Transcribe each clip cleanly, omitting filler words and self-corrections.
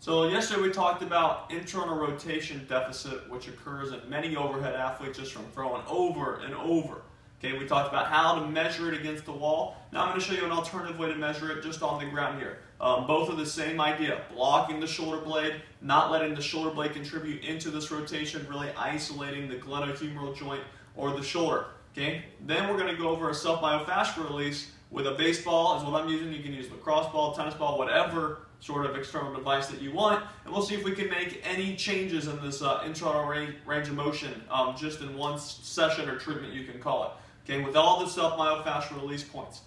So yesterday we talked about internal rotation deficit, which occurs in many overhead athletes just from throwing over and over. Okay, we talked about how to measure it against the wall. Now I'm going to show you an alternative way to measure it just on the ground here. Both are the same idea, blocking the shoulder blade, not letting the shoulder blade contribute into this rotation, really isolating the glenohumeral joint or the shoulder. Okay, then we're going to go over a self-myofascial release with a baseball is what I'm using. You can use lacrosse ball, tennis ball, whatever sort of external device that you want, and we'll see if we can make any changes in this internal range of motion just in one session or treatment, you can call it. Okay, with all the self-myofascial release points,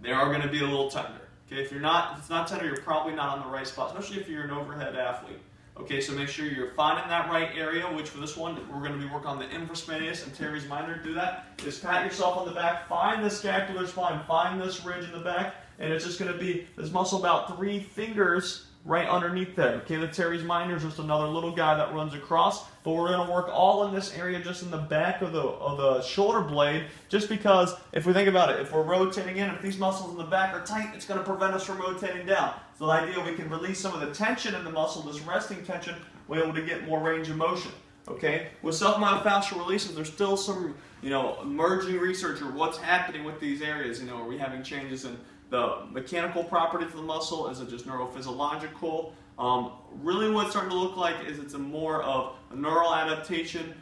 they are going to be a little tender. Okay, if it's not tender, you're probably not on the right spot, especially if you're an overhead athlete. Okay, so make sure you're finding that right area, which for this one, we're going to be working on the infraspinatus and teres minor. Do that. Just pat yourself on the back, find the scapular spine, find this ridge in the back, and it's just going to be this muscle about 3 fingers right underneath there. Okay, the teres minor is just another little guy that runs across, but we're going to work all in this area just in the back of the shoulder blade, just because if we think about it, if we're rotating in, if these muscles in the back are tight, it's going to prevent us from rotating down. So the idea we can release some of the tension in the muscle, this resting tension, we're able to get more range of motion. Okay, with self-myofascial releases, there's still some, emerging research or what's happening with these areas. Are we having changes in the mechanical properties of the muscle? Is it just neurophysiological? Really what it's starting to look like is it's more of a neural adaptation.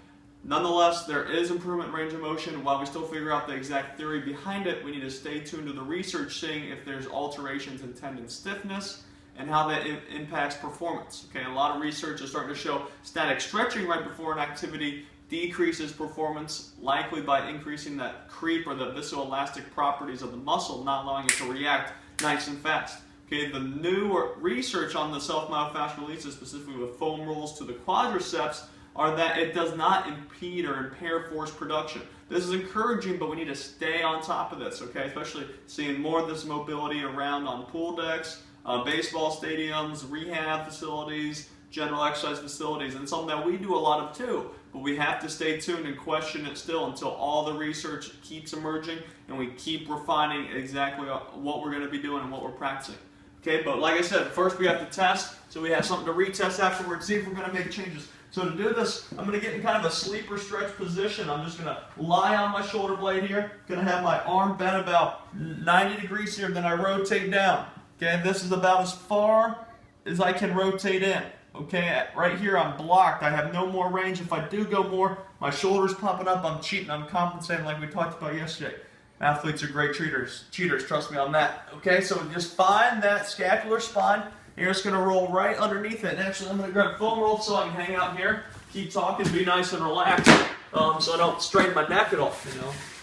Nonetheless, there is improvement in range of motion. While we still figure out the exact theory behind it, we need to stay tuned to the research, seeing if there's alterations in tendon stiffness and how that impacts performance. Okay, a lot of research is starting to show static stretching right before an activity decreases performance, likely by increasing that creep or the viscoelastic properties of the muscle, not allowing it to react nice and fast. Okay, the new research on the self-myofascial releases, specifically with foam rolls to the quadriceps, are that it does not impede or impair force production. This is encouraging, but we need to stay on top of this, okay? Especially seeing more of this mobility around on pool decks, baseball stadiums, rehab facilities, general exercise facilities, and it's something that we do a lot of too, but we have to stay tuned and question it still until all the research keeps emerging and we keep refining exactly what we're going to be doing and what we're practicing. Okay, but like I said, first we have to test, so we have something to retest afterwards, see if we're going to make changes. So to do this, I'm going to get in kind of a sleeper stretch position. I'm just going to lie on my shoulder blade here, going to have my arm bent about 90 degrees here, then I rotate down. Okay, this is about as far as I can rotate in. Okay, right here I'm blocked. I have no more range. If I do go more, my shoulder's popping up. I'm cheating. I'm compensating like we talked about yesterday. Athletes are great cheaters. Trust me on that. Okay, so just find that scapular spine. You're just going to roll right underneath it. And actually, I'm going to grab foam roll so I can hang out here, keep talking, be nice and relaxed, so I don't strain my neck at all.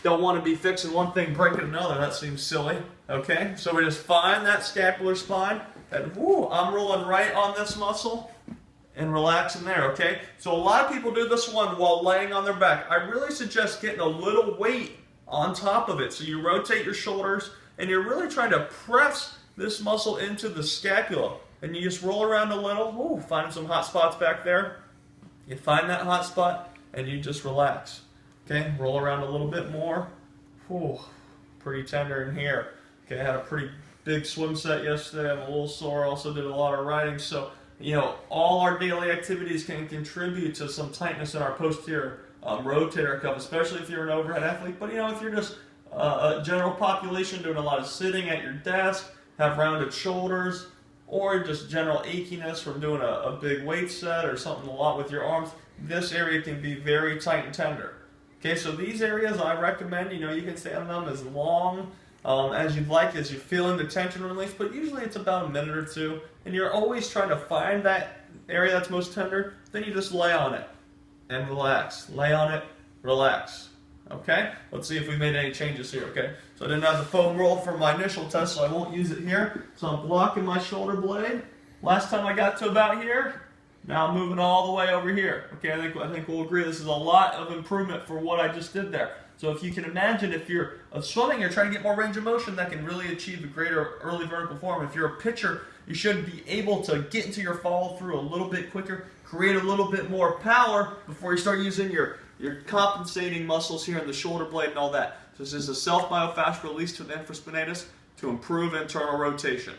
Don't want to be fixing one thing, breaking another. That seems silly. Okay, so we just find that scapular spine, and I'm rolling right on this muscle and relaxing there. Okay, so a lot of people do this one while laying on their back. I really suggest getting a little weight on top of it. So you rotate your shoulders, and you're really trying to press this muscle into the scapula, and you just roll around a little, finding some hot spots back there. You find that hot spot, and you just relax. Okay, roll around a little bit more. Pretty tender in here. Okay, I had a pretty big swim set yesterday. I'm a little sore. Also did a lot of riding, so all our daily activities can contribute to some tightness in our posterior rotator cuff, especially if you're an overhead athlete. But if you're just a general population doing a lot of sitting at your desk, have rounded shoulders, or just general achiness from doing a big weight set or something a lot with your arms, this area can be very tight and tender. Okay, so these areas I recommend, you can stay on them as long as you'd like, as you're feeling the tension release, but usually it's about a minute or two, and you're always trying to find that area that's most tender, then you just lay on it and relax. Lay on it, relax. Okay, let's see if we made any changes here. Okay, so I didn't have the foam roll for my initial test, so I won't use it here. So I'm blocking my shoulder blade. Last time I got to about here, now I'm moving all the way over here. Okay, I think we'll agree this is a lot of improvement for what I just did there. So if you can imagine, if you're swimming, you're trying to get more range of motion, that can really achieve a greater early vertical form. If you're a pitcher, you should be able to get into your follow through a little bit quicker, create a little bit more power before you start using your compensating muscles here in the shoulder blade and all that. So this is a self-myofascial release to the infraspinatus to improve internal rotation.